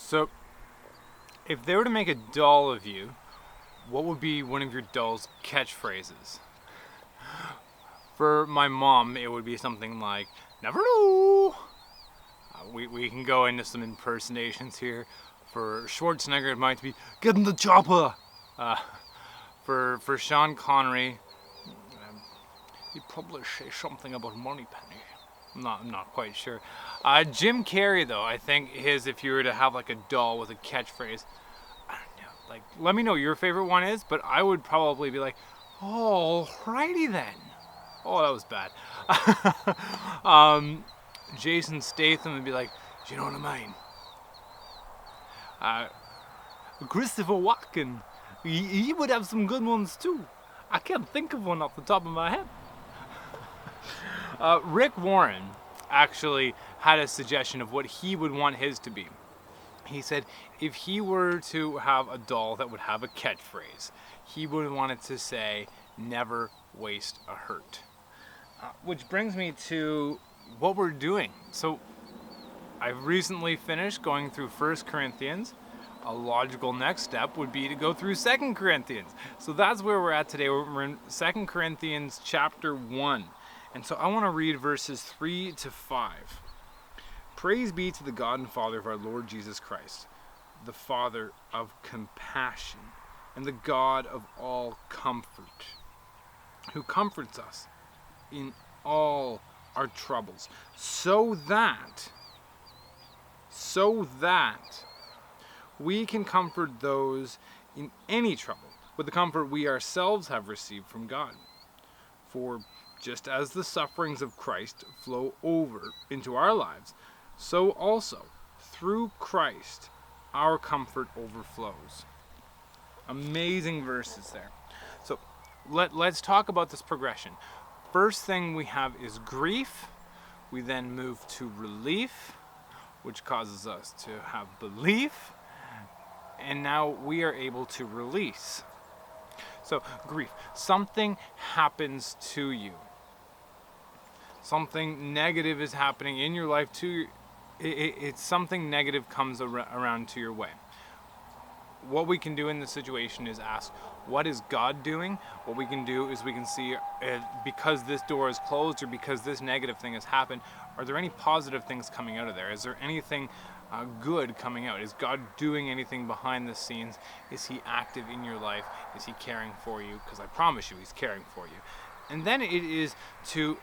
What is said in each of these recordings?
So, if they were to make a doll of you, what would be one of your doll's catchphrases? For my mom, it would be something like, never know. We can go into some impersonations here. For Schwarzenegger, it might be, get in the chopper. Uh, for Sean Connery, he'd probably say something about Moneypenny. I'm not quite sure. Jim Carrey, though, I think his, if you were to have like a doll with a catchphrase, I don't know, like, let me know your favorite one is, but I would probably be like, alrighty then. Oh, that was bad. Jason Statham would be like, do you know what I mean? Christopher Walken, he would have some good ones too. I can't think of one off the top of my head. Rick Warren actually had a suggestion of what he would want his to be. He said if he were to have a doll that would have a catchphrase, he would want it to say, never waste a hurt. Which brings me to what we're doing. So I've recently finished going through 1 Corinthians. A logical next step would be to go through 2 Corinthians. So that's where we're at today. We're in 2 Corinthians chapter 1. And so I want to read verses 3 to 5. Praise be to the God and Father of our Lord Jesus Christ, the Father of compassion and the God of all comfort, who comforts us in all our troubles, so that we can comfort those in any trouble with the comfort we ourselves have received from God. For just as the sufferings of Christ flow over into our lives, so also through Christ our comfort overflows. Amazing verses there. So let's talk about this progression. First thing we have is grief. We then move to relief, which causes us to have belief. And now we are able to release. So grief, something happens to you. Something negative is happening in your life to you. It's something negative comes around to your way. What we can do in this situation is ask, what is God doing? What we can do is we can see, because this door is closed or because this negative thing has happened, are there any positive things coming out of there? Is there anything good coming out? Is God doing anything behind the scenes? Is he active in your life? Is he caring for you? Because I promise you, he's caring for you. And then it is to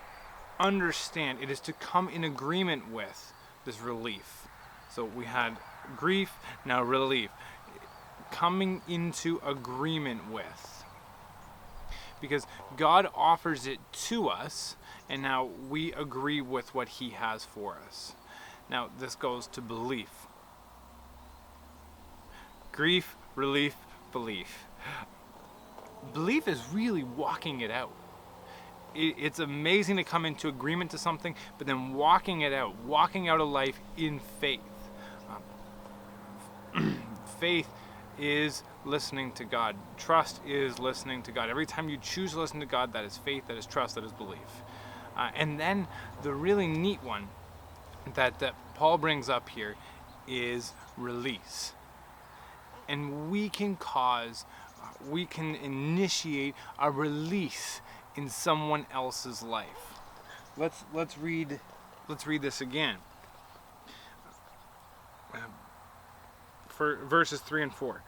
understand, it is to come in agreement with this relief. So we had grief, now relief. Coming into agreement with. Because God offers it to us, and now we agree with what he has for us. Now, this goes to belief. Grief, relief, belief. Belief is really walking it out. It's amazing to come into agreement to something, but then walking out a life in faith. Faith is listening to God. Trust is listening to God. Every time you choose to listen to God, that is faith, that is trust, that is belief. And then the really neat one that Paul brings up here is release. And we can initiate a release in someone else's life. Let's read this again. For verses 3 and 4.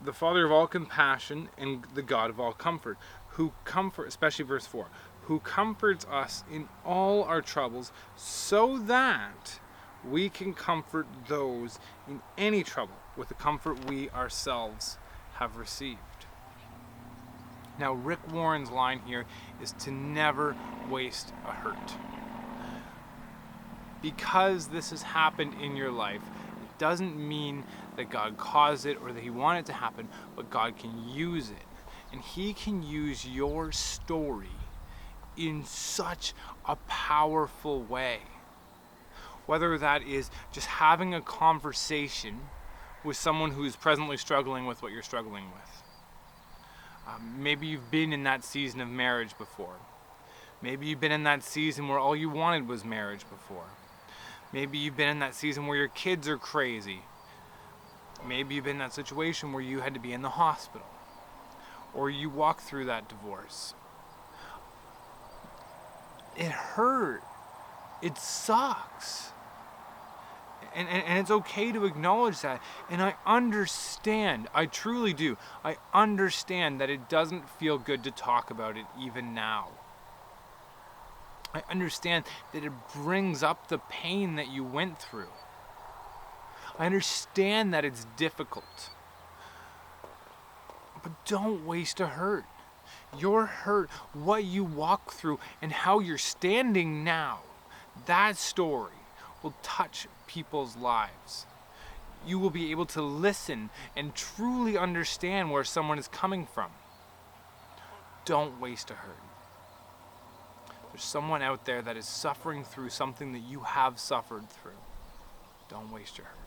The Father of all compassion and the God of all comfort, especially verse 4, who comforts us in all our troubles, so that we can comfort those in any trouble with the comfort we ourselves have received. Now, Rick Warren's line here is to never waste a hurt. Because this has happened in your life, it doesn't mean that God caused it or that he wanted it to happen, but God can use it. And he can use your story in such a powerful way. Whether that is just having a conversation with someone who is presently struggling with what you're struggling with. Maybe you've been in that season of marriage before. Maybe you've been in that season where all you wanted was marriage before. Maybe you've been in that season where your kids are crazy. Maybe you've been in that situation where you had to be in the hospital, or you walked through that divorce. It hurt. It sucks. And it's okay to acknowledge that. And I understand, I truly do. I understand that it doesn't feel good to talk about it even now. I understand that it brings up the pain that you went through. I understand that it's difficult. But don't waste a hurt. Your hurt, what you walk through, and how you're standing now, that story will touch people's lives. You will be able to listen and truly understand where someone is coming from. Don't waste a hurt. There's someone out there that is suffering through something that you have suffered through. Don't waste your hurt.